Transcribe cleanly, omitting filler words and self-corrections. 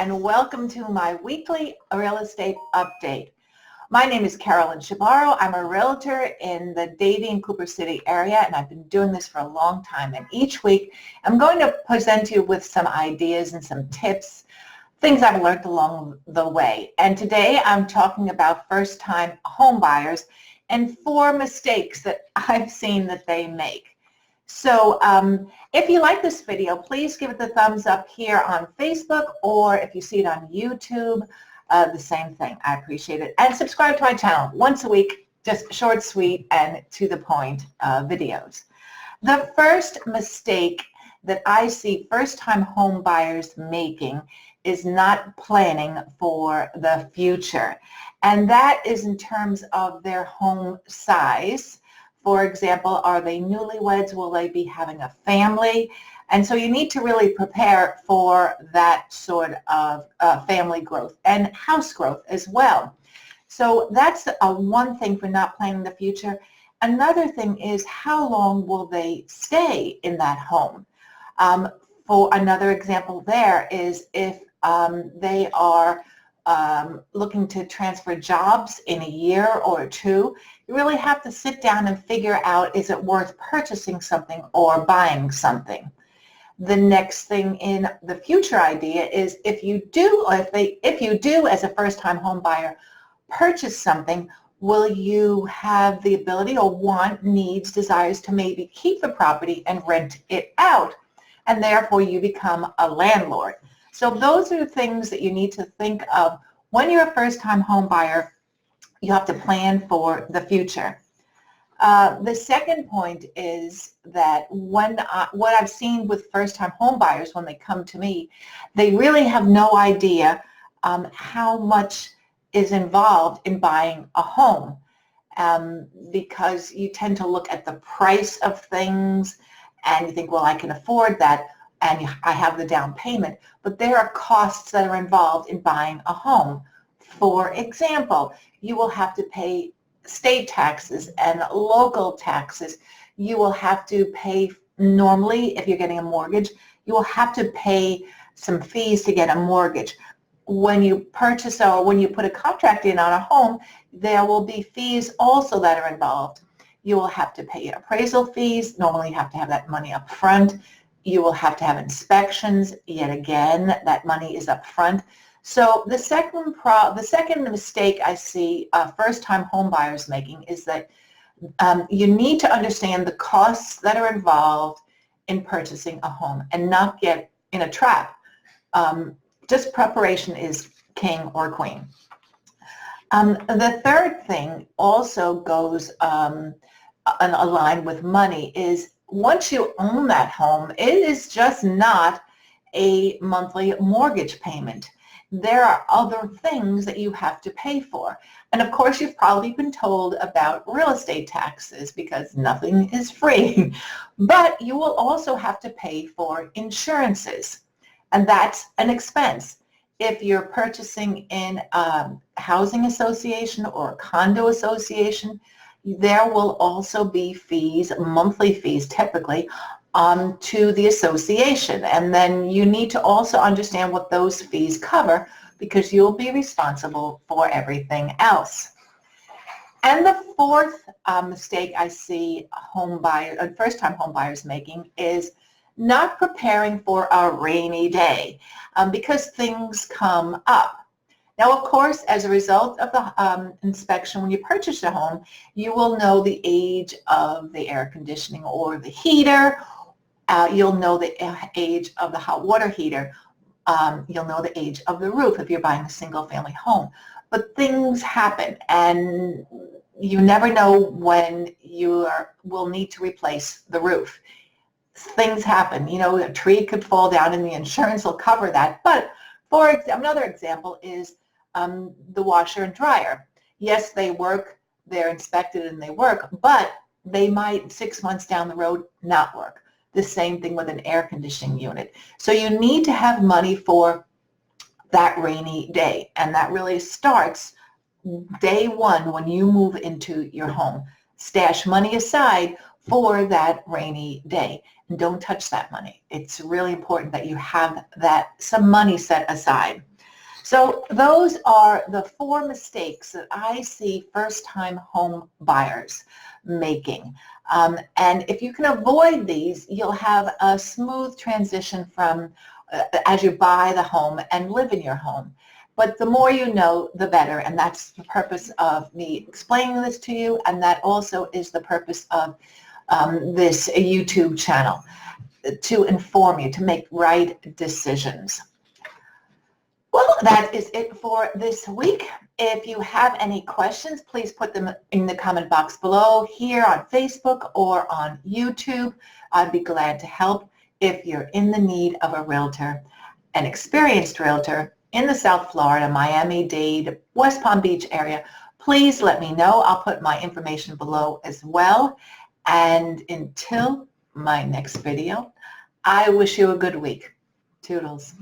and welcome to my weekly real estate update. My name is Carolyn Chebaro. I'm a realtor in the Davie and Cooper City area, and I've been doing this for a long time. And each week, I'm going to present you with some ideas and some tips, things I've learned along the way. And today, I'm talking about first-time home buyers and 4 mistakes that I've seen that they make. So if you like this video, please give it the thumbs up here on Facebook, or if you see it on YouTube, the same thing. I appreciate it. And subscribe to my channel once a week, just short, sweet, and to the point videos. The first mistake that I see first-time home buyers making is not planning for the future. And that is in terms of their home size. For example, are they newlyweds? Will they be having a family? And so you need to really prepare for that sort of family growth and house growth as well. So that's one thing for not planning the future. Another thing is, how long will they stay in that home? For another example there is if they are looking to transfer jobs in a year or two, you really have to sit down and figure out, is it worth purchasing something or buying something? The next thing in the future idea is, if you do as a first-time home buyer purchase something, will you have the ability or want, needs, desires to maybe keep the property and rent it out, and therefore you become a landlord? So those are the things that you need to think of when you're a first-time home buyer. You have to plan for the future. The second point is that what I've seen with first-time home buyers when they come to me, they really have no idea how much is involved in buying a home, because you tend to look at the price of things and you think, well, I can afford that and I have the down payment, but there are costs that are involved in buying a home. For example, you will have to pay state taxes and local taxes. You will have to pay, normally, if you're getting a mortgage, you will have to pay some fees to get a mortgage. When you purchase or when you put a contract in on a home, there will be fees also that are involved. You will have to pay appraisal fees. Normally, you have to have that money up front. You will have to have inspections. Yet again, that money is up front. So the second mistake I see first-time home buyers making is that you need to understand the costs that are involved in purchasing a home and not get in a trap. Just preparation is king or queen. The third thing also goes aligned with money is, once you own that home, it is just not a monthly mortgage payment. There are other things that you have to pay for. And of course, you've probably been told about real estate taxes, because nothing is free. But you will also have to pay for insurances, and that's an expense. If you're purchasing in a housing association or a condo association, there will also be fees, monthly fees typically, to the association. And then you need to also understand what those fees cover, because you'll be responsible for everything else. And the fourth mistake I see first-time home buyers making is not preparing for a rainy day, because things come up. Now, of course, as a result of the inspection, when you purchase a home, you will know the age of the air conditioning or the heater. You'll know the age of the hot water heater. You'll know the age of the roof if you're buying a single-family home. But things happen, and you never know when you will need to replace the roof. Things happen. You know, a tree could fall down, and the insurance will cover that. But for another example is the washer and dryer. Yes, they work. They're inspected and they work, but they might 6 months down the road not work. The same thing with an air conditioning unit. So you need to have money for that rainy day, and that really starts day one when you move into your home. Stash money aside for that rainy day, and don't touch that money. It's really important that you have some money set aside. So those are the 4 mistakes that I see first-time home buyers making. And if you can avoid these, you'll have a smooth transition from as you buy the home and live in your home. But the more you know, the better, and that's the purpose of me explaining this to you, and that also is the purpose of this YouTube channel, to inform you, to make right decisions. Well, that is it for this week. If you have any questions, please put them in the comment box below here on Facebook or on YouTube. I'd be glad to help. If you're in the need of a realtor, an experienced realtor in the South Florida, Miami-Dade, West Palm Beach area, please let me know. I'll put my information below as well. And until my next video, I wish you a good week. Toodles.